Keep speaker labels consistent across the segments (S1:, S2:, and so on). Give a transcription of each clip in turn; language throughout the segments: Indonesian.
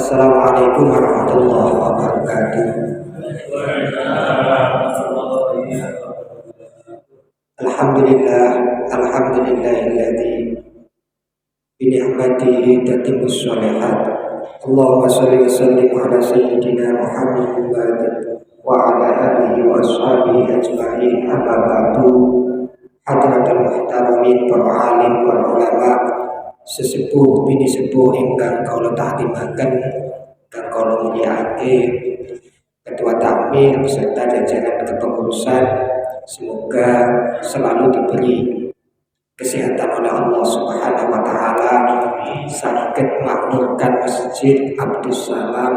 S1: Assalamualaikum warahmatullahi wabarakatuh. Alhamdulillah, alhamdulillahilladzi bi ni'matihi tatimmus shalihat. Allahumma shalli wa sallim ala sayyidina Muhammad wa ala alihi wa ashabihi ajma'in. Amma ba'du. Hadratul muhtaramin, para alim, para ulama, sesepuh bini sepuh ingkang kaula takdimaken dan kaula mulyakake, ketua takmir beserta jajaran kepengurusan, semoga selalu diberi kesehatan oleh Allah Subhanahu wa taala, sakit makmurkan Masjid Abdus Salam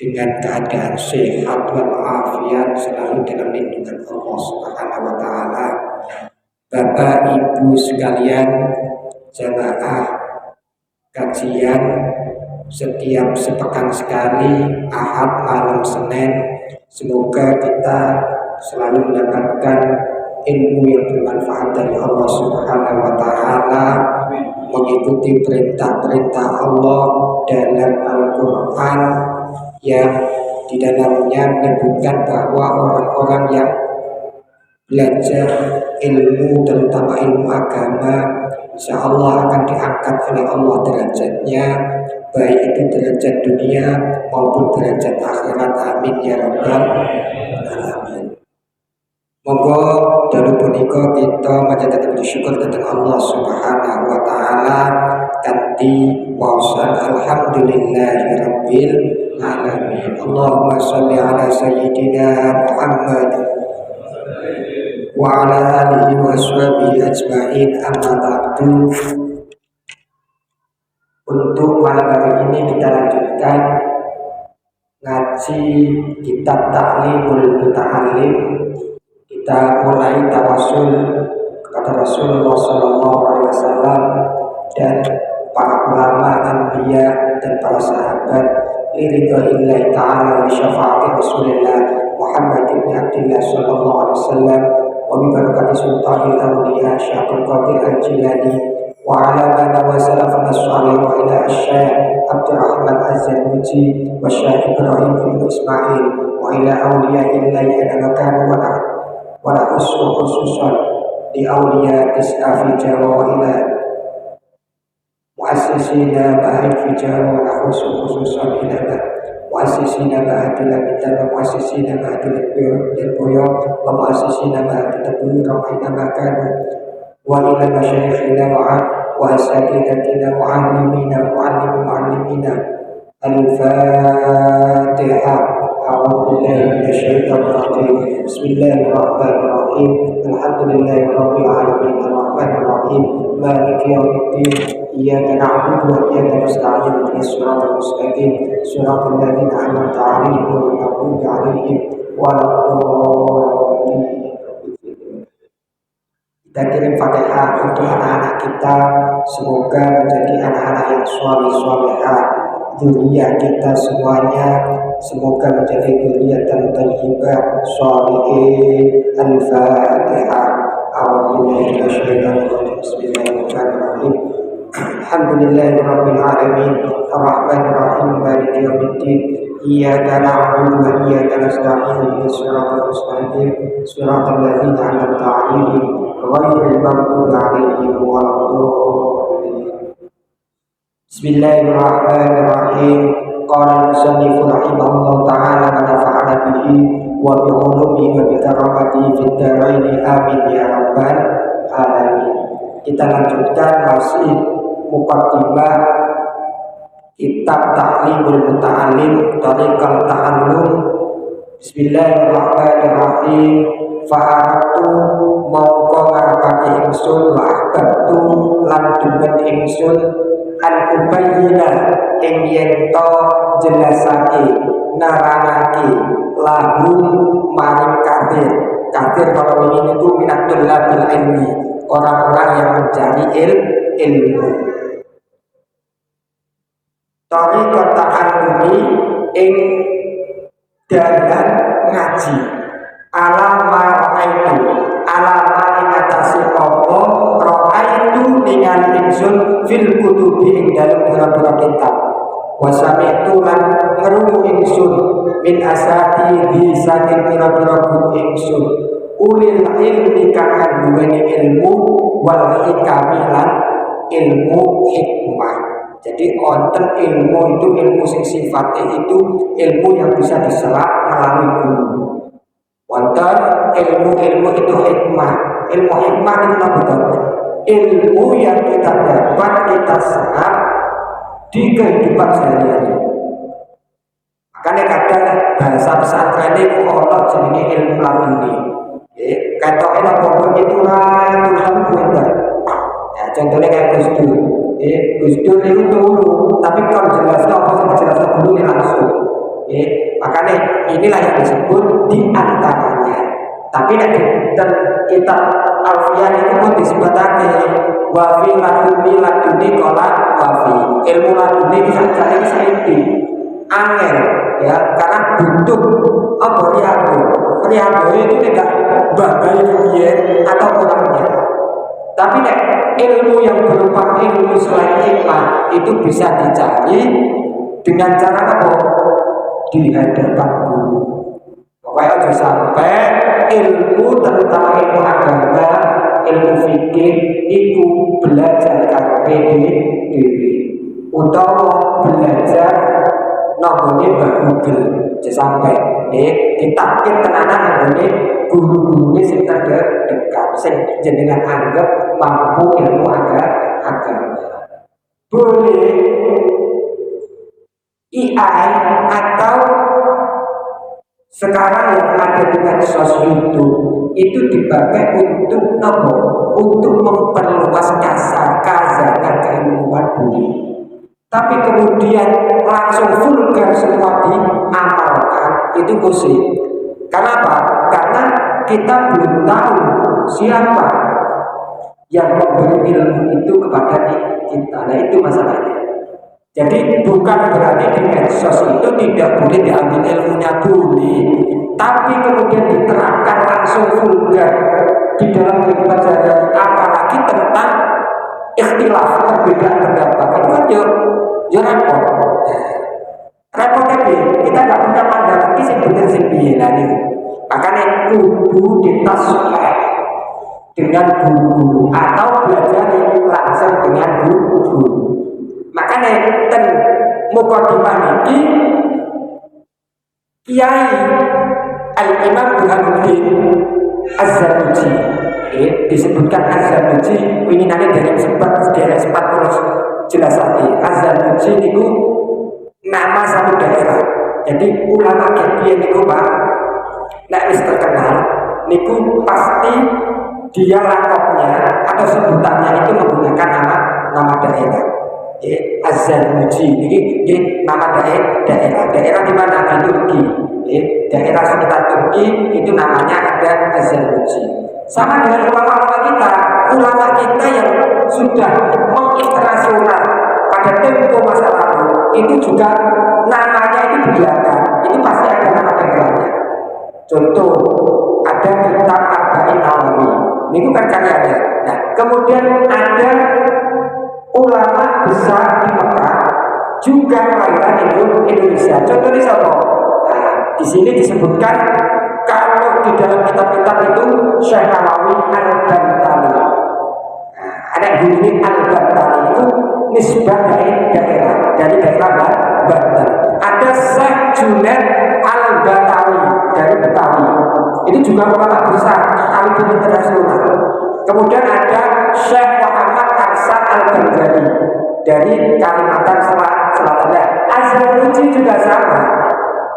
S1: dengan keadaan sehat walafiat, selalu dalam lindungan Allah Subhanahu wa taala. Bapak Ibu sekalian, jamaah kajian setiap sepekan sekali Ahad malam Senin, semoga kita selalu mendapatkan ilmu yang bermanfaat dari Allah Subhanahu wa taala, mengikuti perintah-perintah Allah dalam Al-Qur'an yang di dalamnya menyebutkan bahwa orang-orang yang belajar ilmu, terutama ilmu agama, insya Allah akan diangkat oleh Allah derajatnya, baik itu derajat dunia maupun derajat akhirat. Amin ya rabbal alamin. Monggo dalu punika kita manjataken syukur dhateng Allah Subhanahu wa taala kanthi waosan alhamdulillahi rabbil alamin. Allahumma sholli ala sayyidina Muhammad wa ala alihi wa sahbihi ajma'in. Amma ba'du. Untuk malam hari ini kita lanjutkan ngaji kitab Ta'limul Muta'allim. Kita mulai tawasul kepada Rasulullah SAW dan para ulama, anbiya dan para sahabat, liridha'illahi ta'ala wa syafaati Rasulullah Muhammad ibn Abdillah sallallahu alaihi wasallam wa bi barakati sultanil awliya Syaikhul Qadir Al-Jilani wa ala man wa salafana shalih wa ila asy-Syaikh Abdurrahman Az-Zarnuji wa Syekh Ibrahim bin Ismail wa ila awliyaillahi anamakamu wa nahussu khususan di awliya is'afi Jawa wa ila muassisina ba'id fi Jawa wa nahussu khususan ila muassisina ba'dil kitab wa muassisina ba'dil boyo wa muassisina ba'dil tabuyur wa ila makanu wa ila masyayikhina wa asatidatina wa alimina wa muallimina. Al-Fatihah. A'udzu billahi minasyaitonir rajim. Bismillahirrahmanirrahim. Alhamdulillahirabbil alamin arrahmanir rahim maliki yaumiddin. Iyyaka na'budu wa iyyaka nasta'in ihdinas siratal mustaqim siratal ladzina an'amta 'alaihim ghairil maghdubi 'alaihim waladdallin. Kita kirim Fatihah untuk anak-anak kita, semoga menjadi anak-anak yang shalih-shalihah. Dzurriyyah kita semuanya semoga menjadi dzurriyyatan thayyibah shalihin. Al-Fatihah. A'udzu billahi minasyaitonir rajim. Bismillahirrahmanirrahim. Alhamdulillahirabbil alamin arrahmanir rahim maliki yaumiddin. Iyyaka na'budu wa iyyaka nasta'in ihdinas siratal mustaqim siratal ladzina an'amta 'alaihim ghairil maghdubi 'alaihim waladdallin. Bismillahirrahmanirrahim. Qala al-musannif rahimahullah ta'ala wa nafa'ana bihi wa bi 'ulumihi wa bi karamatihi fid dharain. Amin ya rabbal alamin. Kita lanjutkan masih muqaddimah kitab Ta'limul Muta'allim, Thariqal Ta'allum. Bismillahirrahmanirrahim. Fa'aratu mongko ngarepake ingsun wa ahbabtu lan dumen ingsun an ubayyina ing yen to jelasake naranake lahum maring kafir. Kafir kalau ini itu minatul labil ilmi, orang-orang yang mencari ilmu. Thariqat ta'allumi ing dalan ngaji, alama ra'aitu, alama ing atase apa ra'aitu ningali ingsun fil kutubi ing dalem pira-pira kitab. Wa sami'tu itu lan ngerungu ingsun min asati di saking pira-pira guru ingsun ulil ilmi kang duweni ilmu wal hikami lan ilmu hikmah. Jadi wonten ilmu itu ilmu sing sifatnya itu ilmu yang bisa diserap melalui guru. Wonten ilmu itu hikmah. Ilmu hikmah itu apa? Ilmu yang kita dapat kita serap di kehidupan sehari-hari. Makanya kadang bahasa pesantren itu ono jenenge ilmu laduni. Katoke napa itu Tuhan pinter. Ya contohnya kayak Gus Dur. Gus Dur itu dulu, tapi kalau jelasnya apa sih jelasnya dulu ini langsung. Makanya inilah yang disebut di antaranya. Tapi nek kita alfian itu pun disebutake wafi laduni kola wafi. Ilmu laduni bisa jadi sainti angel ya karena butuh apa riado itu tidak bagai biyen atau kurangnya. Tapi nek ilmu yang berupa ilmu selain hikmah itu bisa dicari dengan cara apa? Di hadapan guru. Pokoknya aja sampai ilmu terutama ilmu agama, ilmu fikih itu belajar karepe dhewe utawa belajar nggone Mbah Google aja sampai ditakdir tenanan nggone guru-gurune sing terdekat sing jenengan anggap mampu ilmu agama. Boleh AI atau sekarang yang ada di medsos YouTube itu dipakai untuk apa? Untuk memperluas kazanan keilmuan budi. Tapi kemudian langsung vulgar semua diamalkan itu kusik. Kenapa? Karena kita belum tahu siapa yang memberi ilmu itu kepada kita. Nah itu masalahnya. Jadi bukan berarti di medsos itu tidak boleh diambil ilmunya, boleh, tapi kemudian diterapkan langsung vulgar di dalam kehidupan sehari-hari, apalagi tentang ikhtilaf perbedaan pendapat itu kan ya repot. Repotnya kita nggak punya pandangan ini sing bener sing piye lah niku. Makanya kudu ditasuleh dengan guru atau belajar langsung dengan guru. Makanya ten mukadimah ini Kiai Al-Imam Burhanuddin Az-Zarnuji disebutkan Az-Zarnuji ini nanti dari sempat jelas lagi. Az-Zarnuji itu nama satu daerah. Jadi ulama kiai niku Pak nek wis terkenal niku pasti dia lakopnya atau sebutannya itu menggunakan nama daerah. Az-Zarnuji ini nama daerah di mana di Turki. Daerah sekitar Turki itu namanya ada Az-Zarnuji. Sama dengan ulama kita yang sudah menginternasional pada tempo masa lalu itu juga namanya itu di belakang. Ini pasti ada nama daerahnya. Contoh ada kitab Arba'in Nawawi. Ini kan karyanya. Nah, kemudian ada ulama besar di Mekah juga kelahiran Indonesia. Contohnya siapa? Nah, di sini disebutkan kalau di dalam kitab-kitab itu Syekh Nawawi Al-Bantani. Nah, ada bunyi Al-Bantani itu nisbah dari daerah Banten. Ada Syekh Junaid Al-Batawi dari Betawi. Ini juga ulama besar, sekaligus internasional. Kemudian ada Syekh Muhammad Arsan Al-Banjari dari Kalimantan Selatan. Az-Zarnuji juga sama.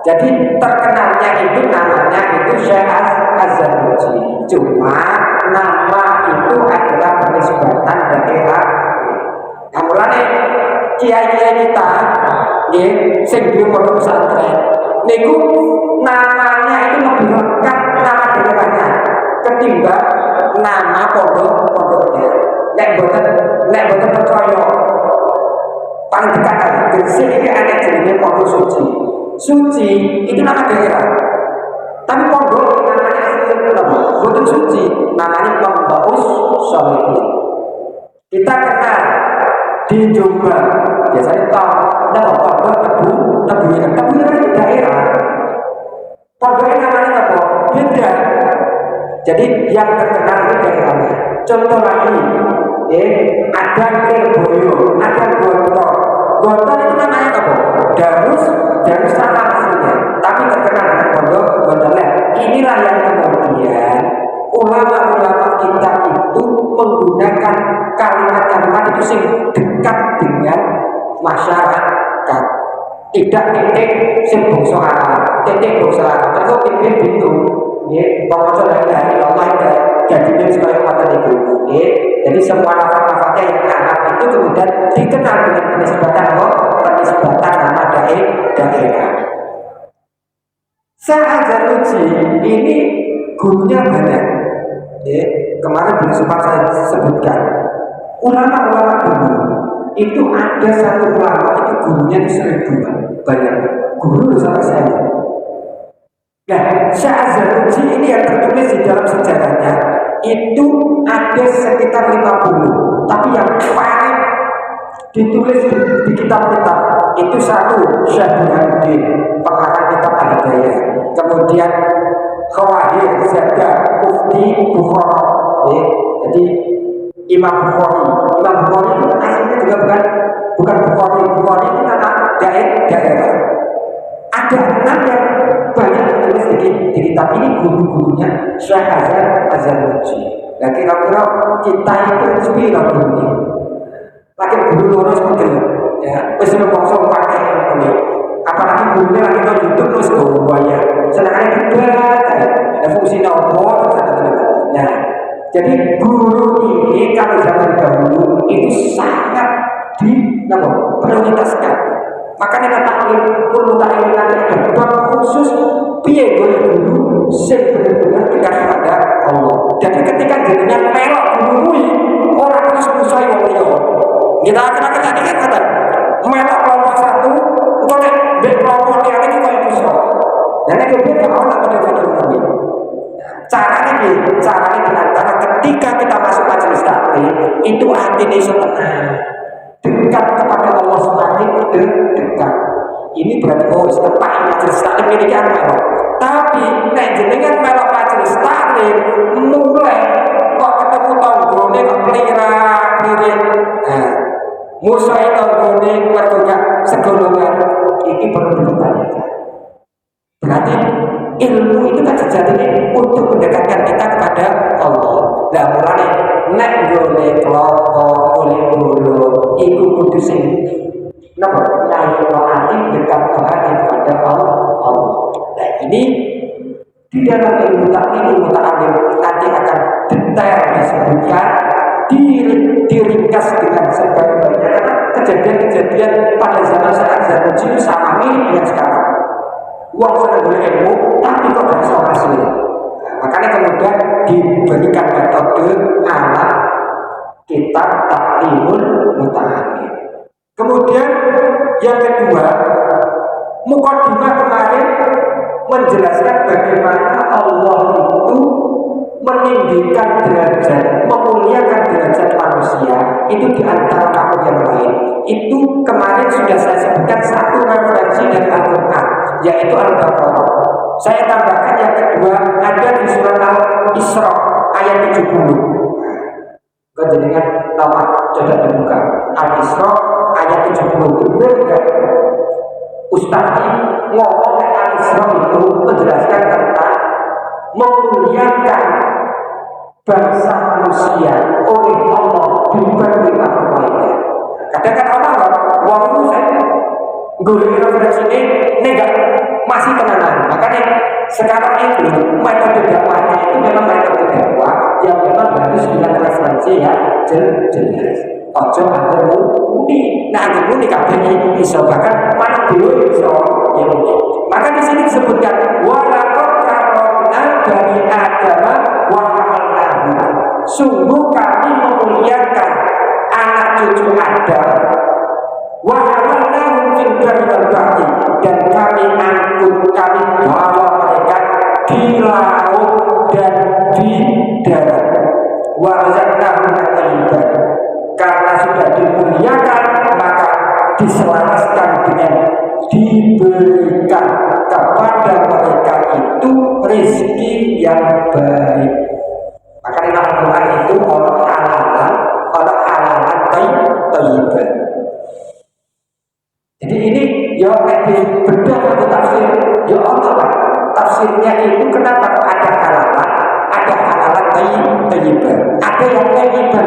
S1: Jadi terkenalnya itu namanya itu Syekh Az-Zarnuji. Cuma nama itu adalah penisbatan daerah. Nah, mulane kiai-kiai kita nggih sing duwe pondok pesantren niku namanya itu lebih lengkap nama daerahnya ketimbang nama pondoknya. Nek boten percaya paling dekat kan Gresik ini ada jenenge Pondok Suci. Suci itu nama daerah. Tapi pondok namanya asli boten suci, namanya Mambaus Sholihin. Kita kenal di Jombang, biasanya tahu pondok Tebu Ireng itu daerah. Pondoknya namanya apa? Beda. Jadi yang terkenal itu daerahnya. Contoh lagi, ada Lirboyo, ada Gontor. Gontor itu namanya apa? Darussalam aslinya, tapi terkenal dengan pondok Gontornya. Inilah yang kemudian ulama-ulama kita itu menggunakan kalimat-kalimat itu sing dekat dengan masyarakat. Tidak titik sing bangsa Arab, titik bangsa Arab. Terus titik itu, pemaca la ilaha illallah jadi sekali kata itu. Jadi semua lafaz-lafaznya yang Arab itu kemudian dikenal dengan penisbatan apa? Penisbatan nama daerah. Sa'azanuji ini gurunya banyak. Kemarin belum sempat saya sebutkan. Ulama-ulama dulu itu ada satu ulama itu gurunya di 1000-an, banyak guru sampai saya. Nah, Sa'azanuji ini yang tertulis di dalam sejarahnya itu ada sekitar 50, tapi yang paling ditulis di kitab-kitab itu satu Syekh Burhanuddin, pengarang kitab Al-Hidayah. Kemudian Khawahir Zada Mufti Bukhari. Jadi Imam Bukhari itu aslinya juga bukan Bukhari itu nama daerah. Ada 6 yang banyak ditulis di kitab ini, guru-gurunya Syekh Azharuji. Nah, kira-kira kita itu sepira gurunya. Lagi guru lurus mungkin ya, wis kosong pakai ini. Apalagi gurunya lagi nonton YouTube terus banyak. Sedangkan debat, ada fungsi nomor, nah, jadi guru ini kalau zaman dahulu itu sangat prioritaskan. Makanya taklim perlu taklim nanti ada bab khusus piye boleh guru sing benar-benar dikasih pada Allah. Jadi ketika jadinya melok guru orang terus musuhi wong liya. Kita akan tadi kan kata melok kelompok satu, engko nek mbek kelompok liyane iki koyo musuh. Dan nek kita gak ono pada kami. Caranya dengan cara ketika kita masuk majelis taklim itu hati tenang, dekat kepada Allah semakin dekat. Ini berarti tempat majelis taklim ini kan melok. Tapi nek jenengan melok majelis taklim mulai kok ketemu tanggane kok plira-plirit. Nah, musuh tanggane mergo gak segolongan, ini perlu ditanyakan. Berarti ilmu itu kan sejatinya untuk mendekatkan kita kepada Allah. Lah mulane nek nggone kelompok oleh dulu iku kudu sing napa lahirno ati dekat hati kepada Allah. Nah ini di dalam ilmu ta'lim nanti akan detail disebutkan, diringkas dengan sebaik-baiknya karena kejadian-kejadian pada zaman saat Zanuji itu sama mirip dengan sekarang. Uang sudah boleh ilmu, tapi kok gak sama asli. Makanya kemudian diberikan metode anak kitab Ta'limul Muta'allim. Kemudian yang kedua, mukadimah kemarin menjelaskan bagaimana Allah itu meninggikan derajat, memuliakan derajat manusia itu di antara makhluk yang lain. Itu kemarin sudah saya sebutkan satu referensi dari Al-Quran, yaitu Al-Baqarah. Saya tambahkan yang kedua ada di surat Al-Isra ayat 70. Kejenengan nama coba dibuka Al-Isra ayat 70. Benar tidak? Ustaz ngomong Al-Isra itu menjelaskan tentang memuliakan bangsa manusia oleh Allah dibanding makhluk lainnya. Kadang-kadang orang waktu saya guru referensi ini masih tenangan. Makanya sekarang itu metode dakwahnya itu memang metode dakwah yang memang harus dengan referensi yang jelas. Ojo anggur muni. Nah anggur muni kabeh iso bahkan mana dulu iso ya muni. Maka di sini disebutkan walaqad karramna bani Adam wa hamalnahum. Sungguh kami memuliakan anak cucu Adam wa hamalnahum fil barri wal bahri, dan kami angkut, kami bawa mereka di laut dan di darat. Wa razaqnahum at-thayyibat, karena sudah dimuliakan maka diselaraskan diberikan kepada mereka itu rezeki yang baik. Maka di Al-Quran itu orang halalan thayyibah. Jadi ini ya bedah atau tafsir ya Allah. Tafsirnya itu kenapa ada halalan thayyibah, ada yang thayyibah,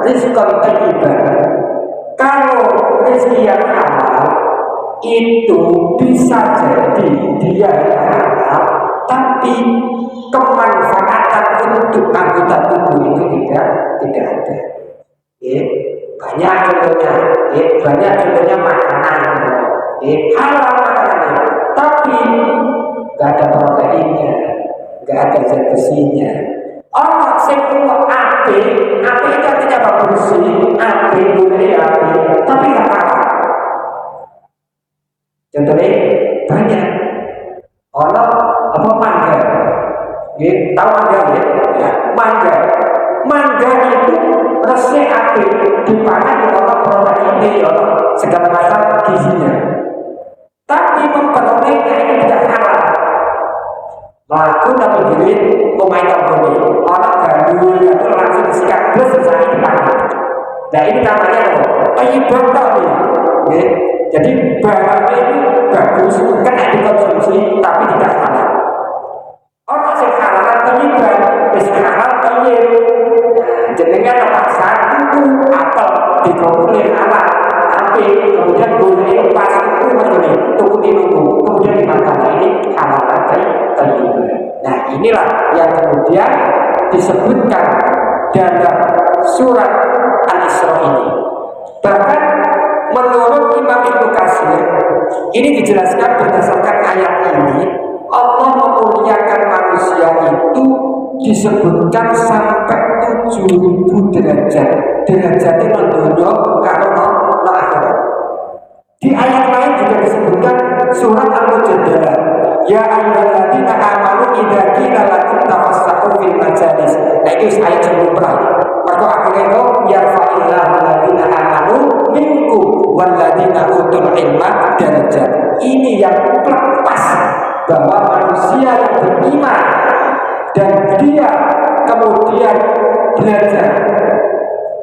S1: rizqan thayyibah. Kalau rezeki yang halal itu bisa jadi dia halal, tapi kemanfaatan untuk anggota tubuh itu tidak ada. Banyak contohnya makanan, halal makanan, tapi nggak ada proteinnya, nggak ada zat besinya. Oh, semua api itu artinya apa? Bersih, api boleh api, tapi nggak halal. Contohnya banyak. Orang apa mangga? Tahu mangga ya? Mangga itu resik api, dipangan di orang protein, orang segala macam gizinya. Tapi memperolehnya itu tidak halal. Melaku tapi duit pemain kompromi. Orang gandul itu langsung disikat terus misalnya dipangan. Nah ini namanya ibadah nih. Jadi barangnya itu bagus, kena dikonsumsi tapi tidak halal. Orang yang halal thayyibah, halal thayyib. Jenengan terpaksa itu apel dikumpulin halal, api kemudian boleh pas itu macamnya tunggu kemudian dimakan. Ini halal thayyibah. Nah inilah yang kemudian disebutkan dalam surat Al-Isra ini. Bahkan menurut Imam Ibnu Katsir ini dijelaskan berdasarkan ayat ini, Allah memuliakan manusia itu disebutkan sampai 7.000 derajat. Derajatnya mendunia karena akhirat. Di ayat lain juga disebutkan surat Al-Mujadalah, ya ayyuhalladzina amanu idza qila lakum tafassahu fil majalis. Nah itu ayat sebelum berakhir. Maka akhirnya itu yarfa'illahu alladzina amanu minkum walladzina utul ilma darajat. Ini yang lepas bahwa manusia yang beriman dan dia kemudian belajar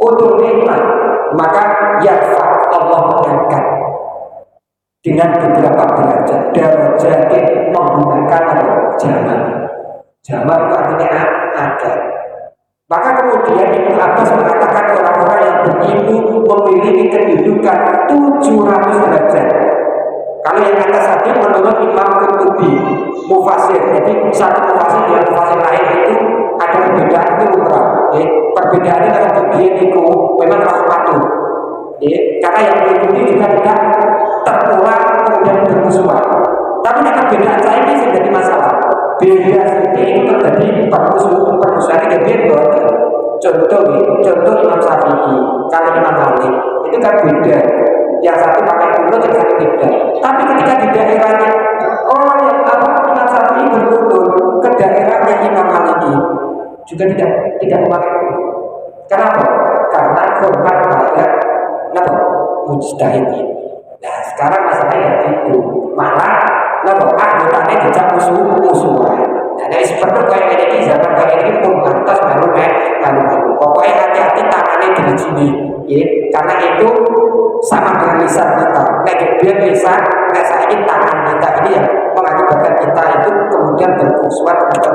S1: utul ilma, maka yarfa Allah mengangkat dengan beberapa derajat. Derajat menggunakan jamak. Jamak itu artinya ada. Maka kemudian Ibnu Abbas mengatakan orang-orang yang berilmu memiliki kedudukan 700 derajat. Kalau yang atas tadi menurut Imam Qurtubi mufasir. Jadi satu mufasir dengan mufasir lain itu ada perbedaan itu umrah. Perbedaannya dalam bagian itu memang rahmatun. Karena yang mengikuti juga tidak terpulang kemudian bermusuhan. Tapi perbedaan saya ini jadi masalah. Beda seperti itu terjadi permusuhan yang beda. Contoh Imam Syafi'i, kalau Imam Malik itu kan beda. Yang satu pakai kunut, yang satu tidak. Tapi ketika di daerahnya orang yang Imam Syafi'i berkunut ke daerahnya Imam Malik juga tidak memakai kunut. Kenapa? Karena hormat pada mujtahid. Nah sekarang masalahnya itu malah anggotanya dijak musuhan. Nah seperti kayak ini zaman kayak ini pun lantas baru pokoknya hati-hati tangannya di sini ya, karena itu sama dengan lisan kita. Biar lisan nggak sakit tangan kita ini yang mengakibatkan kita itu kemudian bermusuhan terhadap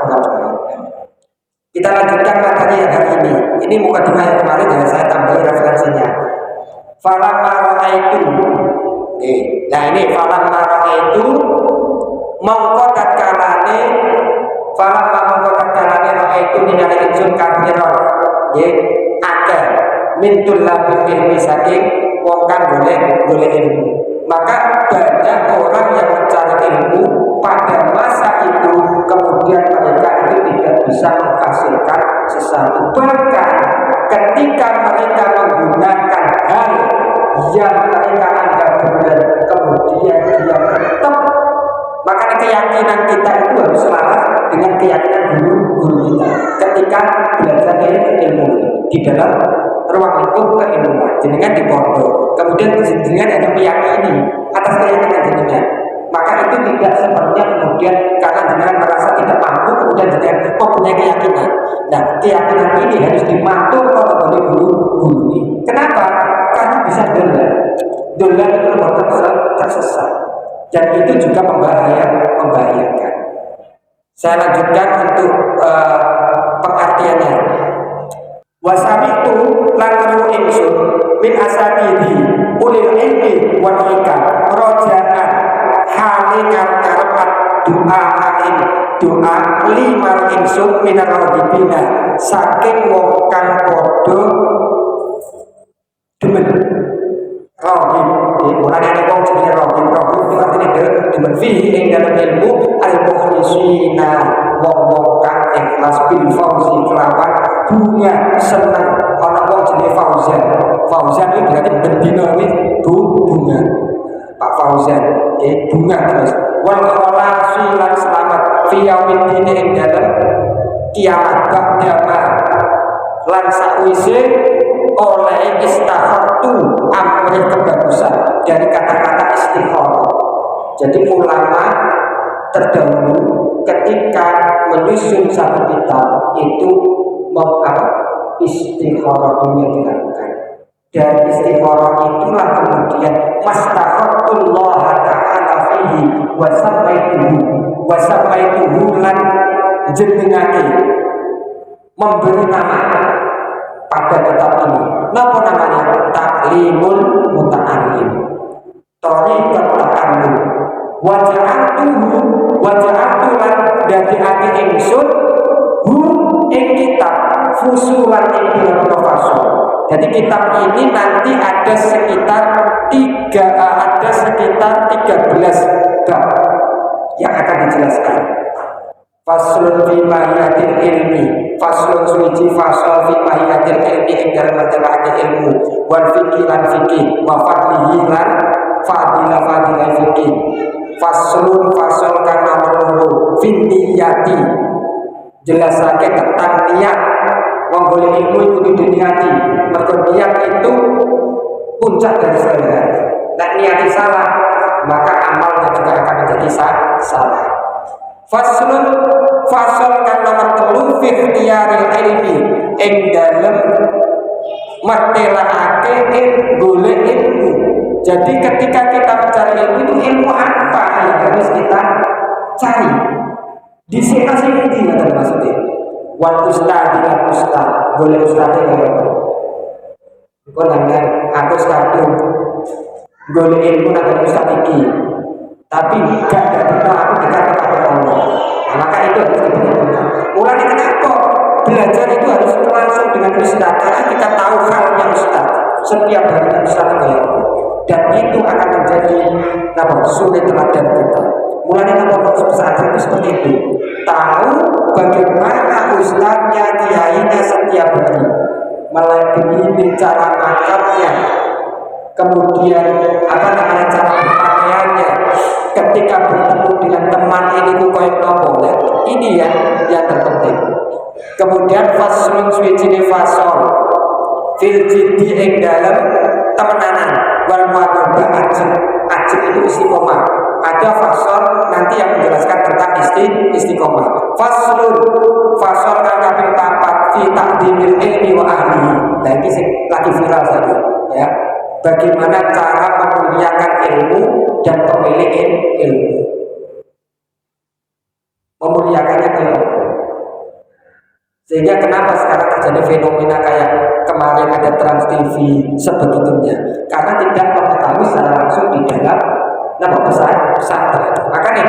S1: orang lain. Kita lanjutkan materi yang hari ini. Ini mukadimah yang kemarin yang saya tambahi referensinya. Falamma ra'aitu. Nah ini falamma ra'aitu mongko tatkalane ra'aitu ningali ingsun kafiron. Nggih, akeh mintul labil ilmi saking wong kang golek ilmu. Maka banyak orang yang mencari ilmu pada masa itu kemudian mereka itu tidak bisa menghasilkan sesuatu. Bahkan ketika mereka menggunakan hal yang mereka anggap benar kemudian dia tetap, maka keyakinan kita itu harus selaras dengan keyakinan guru kita ketika belajar ilmu di dalam ruang lingkup keilmuan jenengan di pondok, kemudian jenengan ada meyakini atas keyakinan jenengan. Maka itu tidak sepenuhnya kemudian karena jenengan merasa tidak mampu kemudian jenengan mempunyai keyakinan. Nah, keyakinan ini harus dimantul oleh guru ini. Kenapa? Karena bisa dolar itu tersesat, dan itu juga membahayakan. Saya lanjutkan untuk pengertiannya. Wasami'tu lakru insun min asabidi ulil ilmi wal hikam rojaan hali karep doa ain doa limar insun minar rodibina saking wong kang podo demen rohim. Mulanya ada wong jenis rohim itu artinya demen fihi ing dalam ilmu al-mukhlisina wong-wong kang ikhlas bil fauzi kelawan bunga seneng. Ana wong jenis Fauzan itu berarti bendina itu bunga. Pak Fauzan bunga terus wal khalasi lan selamat fi yaumiddin ing dalam kiamat ba'da lan sakwise oleh istakhartu amri kebagusan dari kata-kata istikharah. Jadi ulama terdahulu ketika menyusun satu kitab itu istikharah dulu yang dilakukan. Dari istikharah itulah kemudian mastakhartullah ta'ala fihi wa sammaituhu lan jenengake memberi nama pada kitab ini. Napa namanya? Taklimul Muta'allim. Thariqat ta'allum. Waja'atu lan dadekake ingsun ing kitab fusulan ing fasal. Jadi kitab ini nanti ada sekitar 13 bab yang akan dijelaskan. Faslun fi mahiyatil ilmi, faslun suci fasal fi mahiyatil ilmi ing dalam masalah ilmu, wal fikih lan fikih, wa fadlihi lan fadilah fikih. Faslun fasal kang nomor 2 fi niyati, jelasake tentang niat. Wong golek ilmu itu diniati. Mergo niat itu puncak dari segala. Nek niat salah, maka amalnya juga akan menjadi salah. Faslun fasal kan nomor 3 fi ikhtiyaril ilmi ing dalem martelake golek ilmu. Jadi ketika kita mencari ilmu apa yang harus kita cari? Di sini ini maksudnya. Wal ustadi lan ustad, golek ustade kaya apa? Kok nang aku satu golek ilmu nang ustad iki. Tapi gak ada aku dekat kepada Allah. Maka itu harus diperhatikan. Mulai kenapa belajar itu harus langsung dengan ustaz? Karena kita tahu halnya ustaz. Setiap hari ustaz kayak dan itu akan menjadi sulit teladan kita. Mulai kenapa pesantren itu seperti itu. Tahu bagaimana ustaznya, kiainya setiap hari, mulai begini cara makannya, kemudian cara berpakaiannya, ketika bertemu dengan teman ini koyo nopo. Ini yang terpenting. Kemudian faslun suwijine fasol fil jiddi ing dalem temenanan wal muadzabah ajib itu istiqomah. Ada fasol nanti yang menjelaskan tentang istiqomah. Faslun fasol kang kaping 4 fi taqdimil ilmi wa ahlihi. Nah ini lagi viral tadi ya. Bagaimana cara memuliakan ilmu dan pemilik ilmu. Memuliakannya ilmu. Sehingga kenapa sekarang terjadi fenomena kayak kemarin ada Trans TV sebegitunya. Karena tidak mengetahui secara langsung di dalam pesantren. Makanya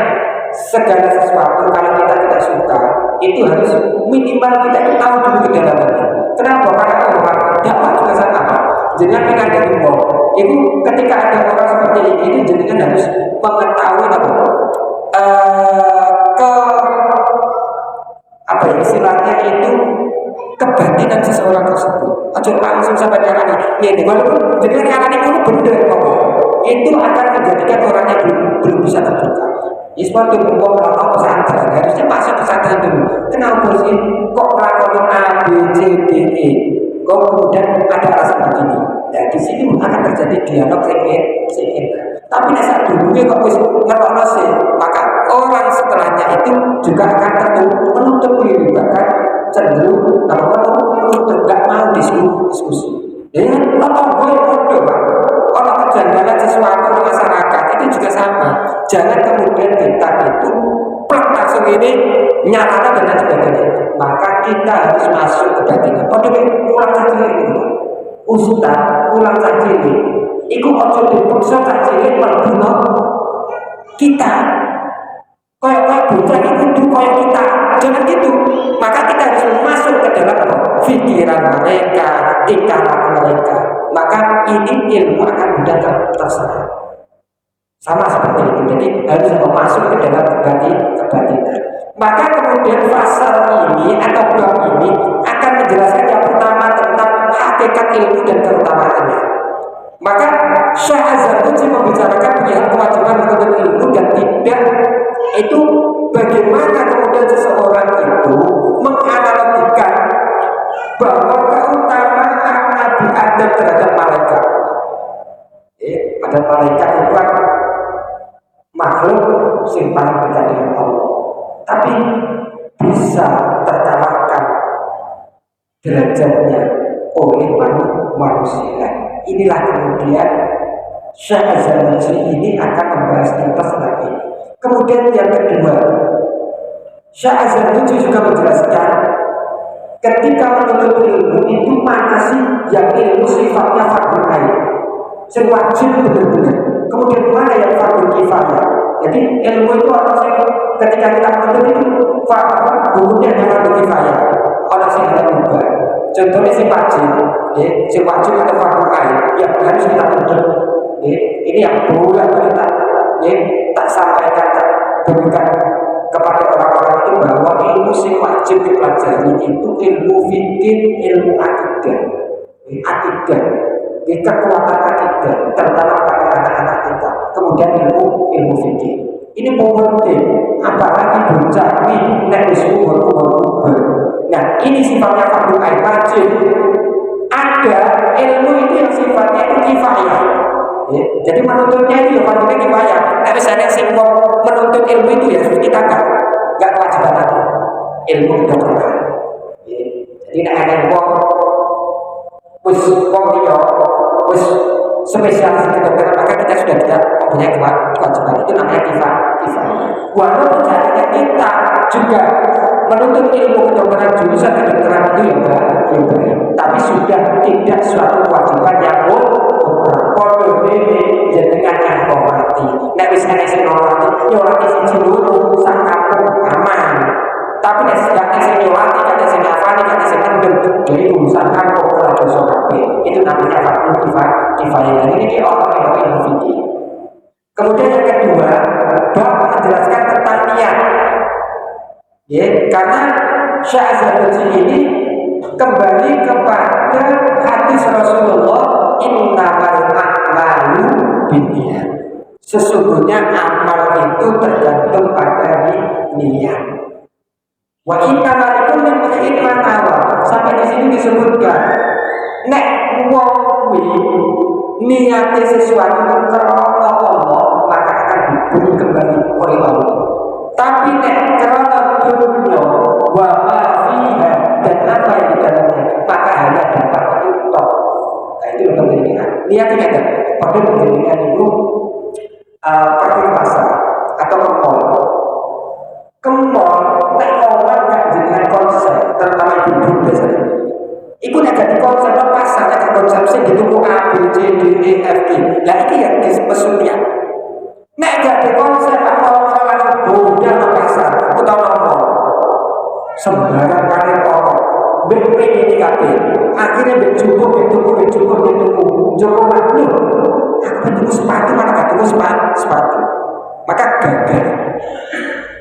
S1: segala sesuatu kalau kita tidak suka itu harus minimal kita tahu dulu kedalamannya. Kenapa? Karena dakwah juga sama. Jangan dengan dari itu ketika ada orang seperti ini jenengan harus mengetahui istilahnya itu kebatinan seseorang tersebut. Aja langsung sampai nyarani. Ini walaupun jenengan nyarani itu benar itu akan menjadikan orangnya belum bisa terbuka. Seperti umpama kalau pesantren harusnya masuk pesantren dulu. Kenapa sih kok melakukan A, B, C, D, E? Kok kemudian ada alasan begini? Nah di sini akan terjadi dialog sehingga Tapi nek sak dulunya kok wis ngerokno sih, maka orang setelahnya itu juga akan menutup diri, bahkan cenderung menutup, gak mau diskusi. Ya, apa yang bodoh, Pak? Kalau kejanggalan sesuatu di masyarakat itu juga sama. Jangan kemudian kita itu plak langsung ini nyatakan dan lain sebagainya. Maka kita harus masuk ke batinan. Pada pulang saja ini, Ustaz, pulang saja ini. Iku ojo dipaksa kacilin merbino kita. Kayak bocah itu kudu kayak kita. Jangan gitu. Maka kita harus masuk ke dalam pikiran mereka, ikatan mereka. Maka ini ilmu akan mudah terserah. Sama seperti itu. Jadi harus masuk ke dalam kebatinan. Maka kemudian pasal ini atau bab ini akan menjelaskan yang pertama tentang hakikat ilmu dan keutamaannya. Maka Syekh Az-Zarnuji membicarakan perihal kewajiban menuntut ilmu dan tidak itu bagaimana kemudian seseorang itu menganalogikan bahwa keutamaan Nabi Adam terhadap malaikat. Pada malaikat itu kan makhluk yang paling dekat dengan Allah, tapi bisa terkalahkan derajatnya oleh manusia. Inilah kemudian Syekh Az-Zarnuji ini akan membahas tuntas lagi. Kemudian yang kedua, Syekh Az-Zarnuji juga menjelaskan ketika menuntut ilmu itu mana sih yang ilmu sifatnya fardhu ain, yang wajib benar-benar. Kemudian mana yang fardhu kifayah. Jadi ilmu itu orang yang ketika kita menuntut itu hukumnya adalah fardhu kifayah. Orang yang tidak berubah. Contohnya si wajib, si wajib atau fardhu ain yang harus kita tuntut. Ini yang boleh kita tak sampaikan, tak berikan kepada orang-orang itu bahwa ilmu si wajib dipelajari itu ilmu fikih, ilmu akidah, kekuatan akidah, terutama pada anak-anak kita. Kemudian ilmu fikih. Ini penting, apalagi bocah ini nek disuruh berubah. Nah, ini sifatnya fardhu ain wajib. Ada ilmu itu yang sifatnya itu kifayah. Jadi menuntutnya itu fardhu kifayah. Tapi saya simpel menuntut ilmu itu ya kita enggak kewajiban lagi. Ilmu kedokteran. Jadi nek ada wis spesialis kedokteran, maka kita sudah tidak mempunyai kewajiban. Itu namanya kifayah. Walaupun seandainya kita juga menuntut ilmu kedokteran, jurusan kedokteran itu ya baik, tapi sudah tidak suatu kewajiban yang podo ini jenengan yang hormati. Nek wis ana sing hormati, nyolati siji loro sak kampung aman. Tapi nek sing nyolati, nek sing nyafani, nek sing kendem, dhewe urusan kampung ora dosa kabeh. Itu namanya fardhu kifayah. Ini di orang yang ilmu fikih. Kemudian yang kedua, bab menjelaskan tentang niat. Karena Syekh Az-Zarnuji ini kembali kepada hadis Rasulullah, innamal a'malu binniyat. Sesungguhnya amal itu tergantung pada niat. Wa innamal likulli imri'in ma nawa. Sampai di sini disebutkan, nek wong kuwi niate sesuatu karena Allah, maka akan diberi kembali oleh Allah. Tapi nek karena dunia wa ma fiha, dan apa yang di dalamnya, maka hanya dapat itu tok. Nah, itu yang penting niat. Niat ini ada. Pada pentingnya itu pergi pasar atau ke mall, nek orang nggak dengan konsep, terutama ibu biasanya. Iku nek di konsep pasar, nek konsep sing ditunggu A, B, C, D, E, F, G. Lah iki yang disebutnya. Nek gak di konsep orang langsung doyan ke pasar, utawa mall. Sembarang kali orang BP ini kabeh. Akhirnya bercukup, Joko Magno. Aku ketemu sepatu, mana gak ketemu sepatu. Maka gagal.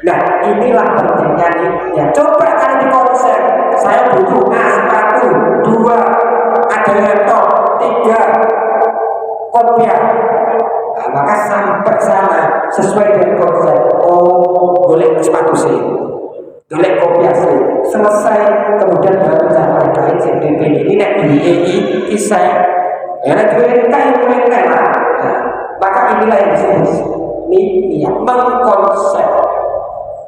S1: Nah, inilah pentingnya ya. Coba kalian di konsep, saya butuh sepatu, 2 ada laptop, 3 kopiah. Nah, maka sampai sana sesuai dengan konsep. Oh, boleh sepatu sih, boleh kopiah sih. Selesai, kemudian baru cara lain CDP ini nek DEI kisah. Ya nek DEI lah. Maka inilah yang disebut niat, mengkonsep.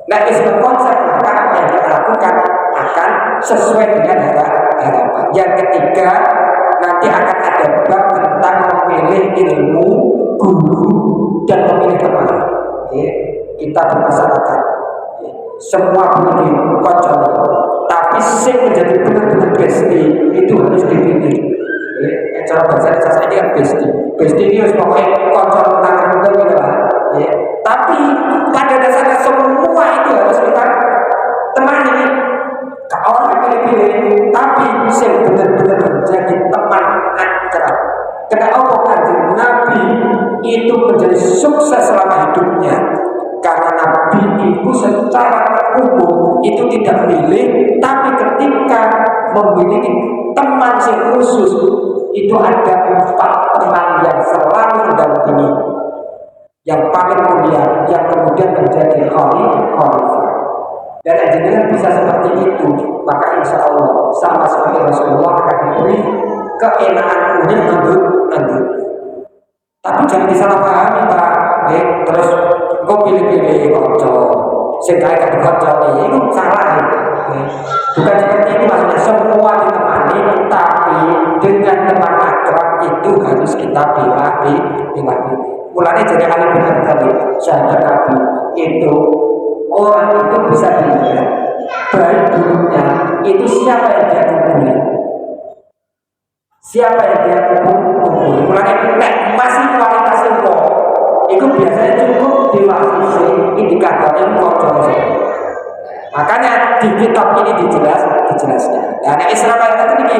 S1: Nah, mengkonsep maka apa yang kita lakukan akan sesuai dengan harapan. Yang ketiga, nanti akan ada bab tentang memilih ilmu, guru, dan memilih teman. Kita bermasyarakat semua boleh dikocok, tapi sing menjadi benar-benar besti itu harus dipilih. Cara bahasa saya ini kan besti ini harus pakai kocok tangan gitu lah. Tapi pada dasarnya semua itu harus kita temani. Kalau orang pilih-pilih, tapi sing benar-benar menjadi teman akrab. Kenapa Kanjeng Nabi itu menjadi sukses selama hidupnya? Karena Nabi itu secara umum itu tidak milih, tapi ketika memiliki teman yang khusus itu ada 4 teman yang selalu mendampingi, yang paling mulia, yang kemudian menjadi khalifah. Dan jenengan bisa seperti itu, maka insya Allah sama seperti Rasulullah akan diberi keenaan kulit nanti. Tapi jangan disalahpahami Pak. Terus kok pilih-pilih konco, sehingga gak dikonco itu salah. Bukan seperti itu maksudnya, semua ditemani, tapi dengan teman akrab itu harus kita pilih. Mulanya jadi Ali bin Abi Thalib, sahabat Nabi itu orang itu bisa dilihat baik buruknya itu siapa yang dia kumpuli, siapa yang dia kumpuli. Mulanya masih kualitasnya kok itu biasanya cukup diwakili indikatornya kok. Makanya di kitab ini dijelaskan. Dan Islam ayat ini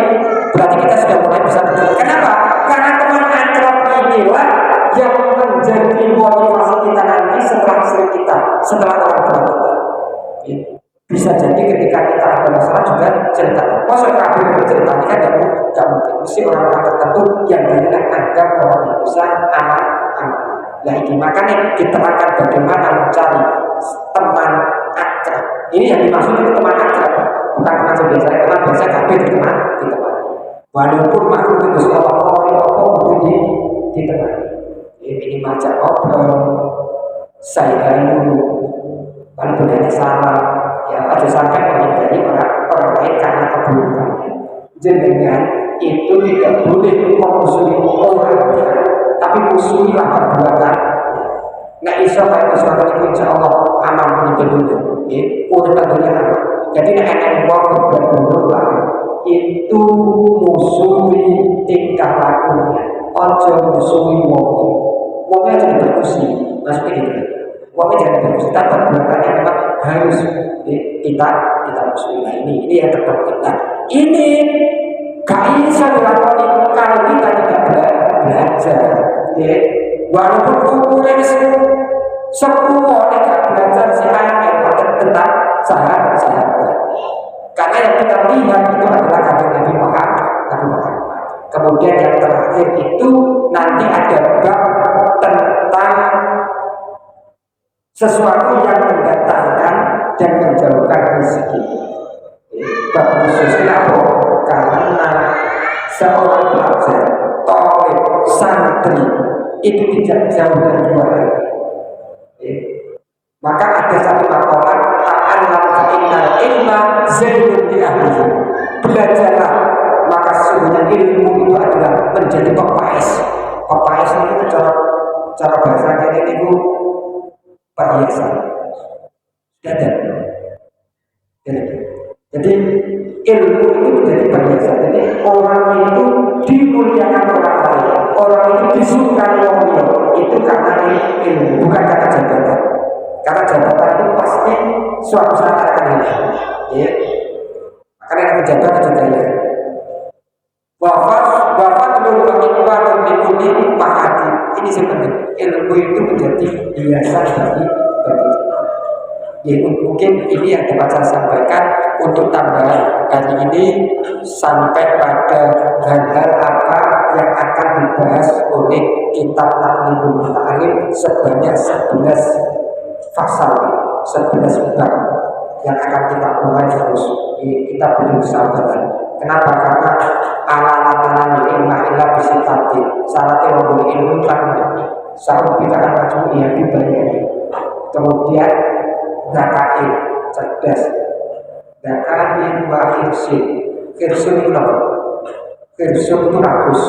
S1: berarti kita sudah mulai bisa menjelaskan. Kenapa? Karena teman akrab inilah yang menjadi motivasi kita nanti setelah istri kita, setelah orang tua kita. Bisa jadi ketika kita ada masalah juga cerita. Maksud kabir bercerita ini kan tidak mungkin. Mesti orang-orang tertentu yang dinilai anggap orang yang bisa aman. Nah ini makanya diterangkan bagaimana mencari teman akrab. Ini yang dimaksud itu teman akrab, bukan teman biasa. Teman biasa kabir teman. Walaupun makhluk itu Allah butuh ditemani. Ini macam obrol, saya dulu, kalau bedanya salah, ya ada sampai menghindari orang lain karena keburukannya. Jenengan itu tidak boleh memusuhi orang, tapi musuhilah perbuatan. Nah, insya Allah itu insya Allah aman begitu dulu. Urutan dunia aman. Jadi yang berbuat buruk itu musuhi tingkah lakunya. Ojo musuhi wongnya jadi berkusi, maksudnya gitu. Wongnya jadi berkusi, tapi perbuatannya memang harus kita musuhi. Nah ini yang terpenting. Nah ini gak bisa dilakukan kalau kita tidak belajar. Walaupun umurnya semua tidak belajar tentang sahabat. Karena yang kita lihat itu adalah kata Nabi Muhammad. Kemudian yang terakhir itu nanti ada bab tentang sesuatu yang mendatangkan dan menjauhkan rezeki. Bab khususnya apa? Karena seorang pelajar, tolib, santri itu tidak jauh dari dua hal. Maka ada satu makalah ta'allam fa'innal ilma zainun li ahlihi. Belajarlah, maka sesungguhnya ilmu itu adalah menjadi pepais. Pepais itu cara bahasanya ini itu perhiasan. Jadi ilmu itu menjadi perhiasan. Jadi orang itu dimuliakan orang lain, orang itu disukai orang lain. Itu karena ilmu, bukan karena jabatan. Karena jabatan itu pasti suatu saat akan hilang. Ya. Karena yang jabatan juga ya. Wafat dulu ikhwan bikuni mahati. Ini sebenarnya ilmu itu menjadi hiasan bagi ya, mungkin ini yang dapat saya sampaikan untuk tambahan hari ini sampai pada hal-hal apa yang akan dibahas oleh kitab Ta'limul Muta'alim sebanyak 11 pasal, 11 bab yang akan kita mulai terus. Kita perlu sabar. Kenapa? Karena ala-ala ilmu illa bisitatin. Syaratnya memiliki ilmu kan Sa'ud bika'an majmu'iyah bibayani. Kemudian zakain, cerdas. Zakain wa khirsin. Khirsin itu apa? Khirsin itu rakus.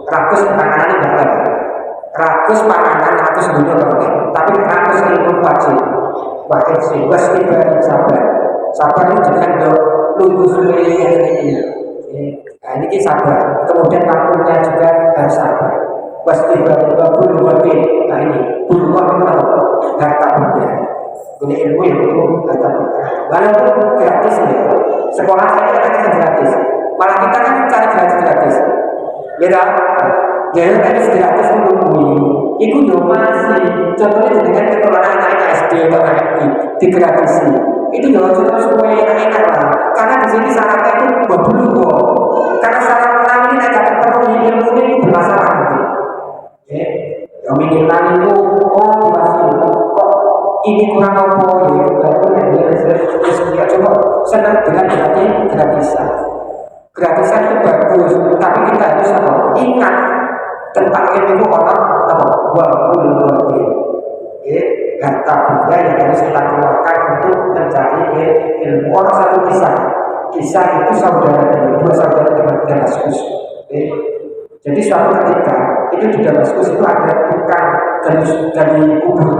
S1: Rakus panganannya enggak ada. Rakus panganan, rakus dunia tapi rakus ilmu wajib. Wa khirsin, wasibah sabar. Sabar itu jangan lulus ini. Nah ini sabar. Kemudian waktunya juga harus sabar. Wasibah bulu wakil. Nah ini bulu wakil harta benda. Punya ilmu yang itu harta benda. Walaupun gratis ya. Sekolah saya kan gratis. Malah kita kan cari gratis. Beda. Jadi gratis menunggu. Itu juga masih. Contohnya dengan ketularan anak SD atau HMI digratisi. Itu juga semua enak-enak lah. Karena di sini syaratnya itu bulu kok. Karena syarat pertama ini tidak terpenuhi, ilmu ini bermasalah nanti. Yang minimal itu masih kok ini kurang apa ya baru ya coba senang dengan gratisan. Gratisan itu bagus, tapi kita harus ingat tentang ilmu orang harta benda yang harus kita keluarkan untuk mencari ilmu. Orang satu kisah itu dua saudara di Damaskus. Jadi suatu ketika itu di Damaskus itu ada tukang gali kubur.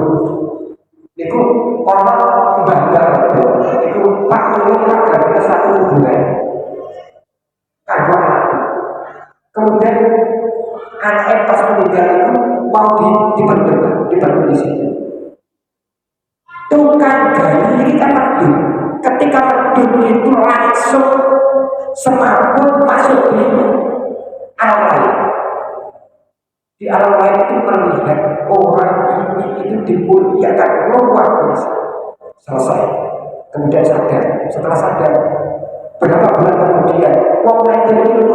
S1: Itu orang bangga itu Pak Tolong gali satu kuburan. Kagak lagi. Kemudian anak pas meninggal itu mau dipendem di situ. Tukang gali ini kan medun. Ketika medun itu langsung semaput masuk di alam lain. Di alam lain itu melihat orang ini itu dimuliakan luar biasa. Selesai. Kemudian sadar. Setelah sadar, berapa bulan kemudian, wong itu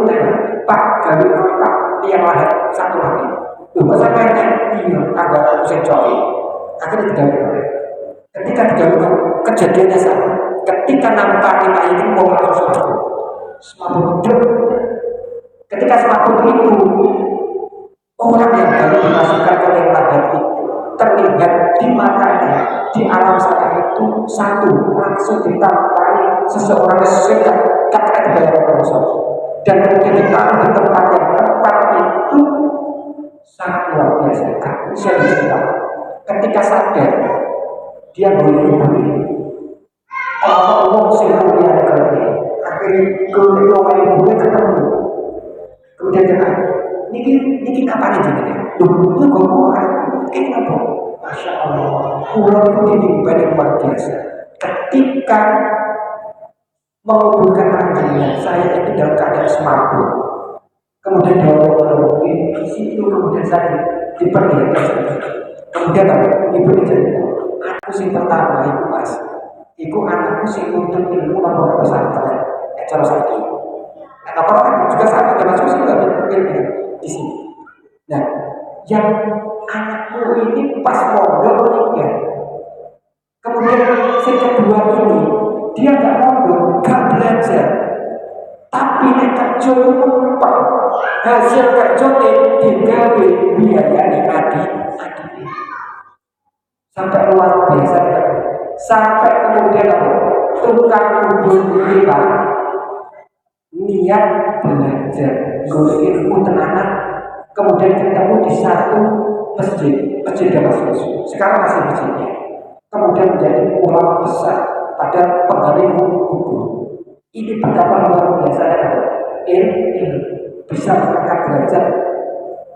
S1: Pak gali Pak yang lain satu lagi. Masa mainnya iya agak secoy. Akhirnya digali. Ketika digali kejadiannya sama. Ketika nampak kita ini mau langsung semabuk. Ketika semabuk itu orang yang baru dimasukkan oleh lahan itu terlihat di matanya di alam sana itu satu langsung ditampari seseorang yang kata dibayar Rasul dan kemudian ditaruh di tempat yang tepat itu sangat luar biasa. Saya cerita ketika sadar dia boleh Allah sehingga akhirnya kalau boleh ketemu kemudian dia ini kapan aja nih? Dulu gue kayak apa? Masya Allah, pulau itu diimban yang luar biasa. Ketika menguburkan anaknya, saya itu dalam keadaan semabuk. Kemudian di situ kemudian saya diperlihatkan. Kemudian ibu cerita, aku sih pertama itu mas, itu anakku sih untuk ilmu lapor pesantren, cara sakit. Apa juga sama dengan susu di sini. Nah, yang anakku ini pas mondok meninggal. Kemudian si kedua ini dia nggak mondok, nggak belajar, tapi kerja numpang hasil kerja digawe biaya di adik sampai luar biasa. Sampai kemudian tukang kubur kita niat belajar ilmu tenanan, kemudian ketemu di satu masjid Damaskus. Sekarang masih masjidnya. Kemudian menjadi ulama besar pada penggali kubur. Ini betapa luar biasa ilmu bisa mengangkat derajat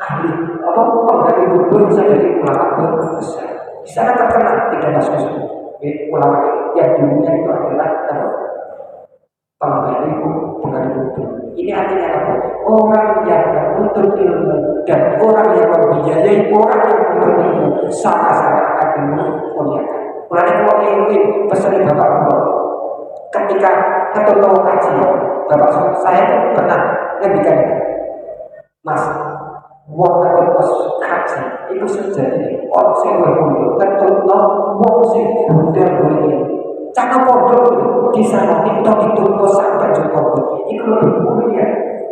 S1: ahli penggali kubur bisa jadi ulama besar. Di sana terkenal di Damaskus. Ulama yang dulunya itu adalah penggali kubur. Ini artinya apa? Orang yang menuntut ilmu dan orang yang membiayai orang yang menuntut ilmu sama-sama akan dimuliakan. Mulai kalau ingin pesan bapak guru, ketika ketemu kaji, bapak saya pernah ngendikan itu, mas, wong terus kaji itu sejati orang sing berpondok ketemu wong sing budal boleh. Cara pondok itu kisah itu dituntut sampai pondok itu lebih mulia.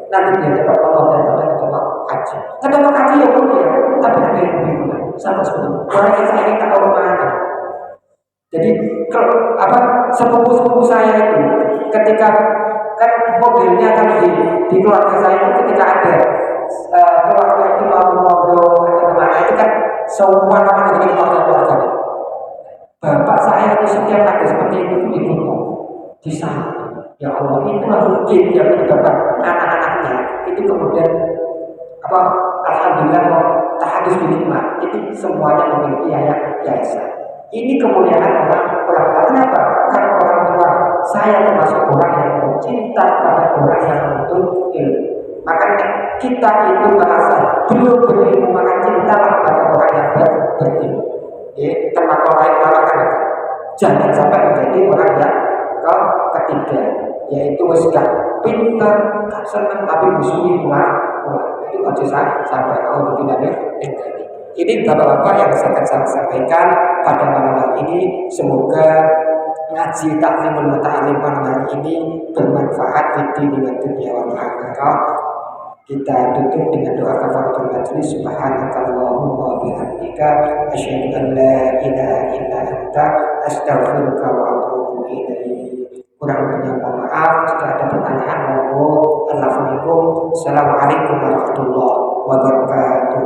S1: Nanti dia dapat Allah dan tempat haji. Tempat haji yang mulia, tapi ada yang lebih mulia. Jadi kalau sepupu saya itu ketika kan modelnya kan di keluarga saya itu ketika ada keluarga itu mau mondok atau kemana itu kan semua orang jadi keluarga. Bapak saya itu setiap ada seperti itu ditutup di sana. Ya Allah, itulah mungkin yang menyebabkan anak-anaknya itu kemudian alhamdulillah tahadus binikmat itu semuanya memiliki yayasan. Ini kemuliaan orang tua. Kenapa? Karena orang tua saya termasuk orang yang cinta pada orang yang menuntut ilmu. Makanya kita itu merasa belum berilmu, maka cintalah kepada orang yang berilmu. Termasuk lain melakukan itu. Jangan sampai menjadi orang yang ketiga, yaitu sudah pintar, senang tapi musuhi itu aja sampai kalau tidak tadi. Ini bapak-bapak yang saya sampaikan pada malam hari ini. Semoga ngaji taklimul muta'alim pada hari ini bermanfaat di dunia wal akhirah. Kita tutup dengan doa kafaratul majlis. Subhanakallahumma wa bihamdika asyhadu an la ilaha illa anta astaghfiruka wa atubu ilaik. Kurang lebihnya mohon maaf. Jika ada pertanyaan monggo. Assalamualaikum warahmatullahi wabarakatuh.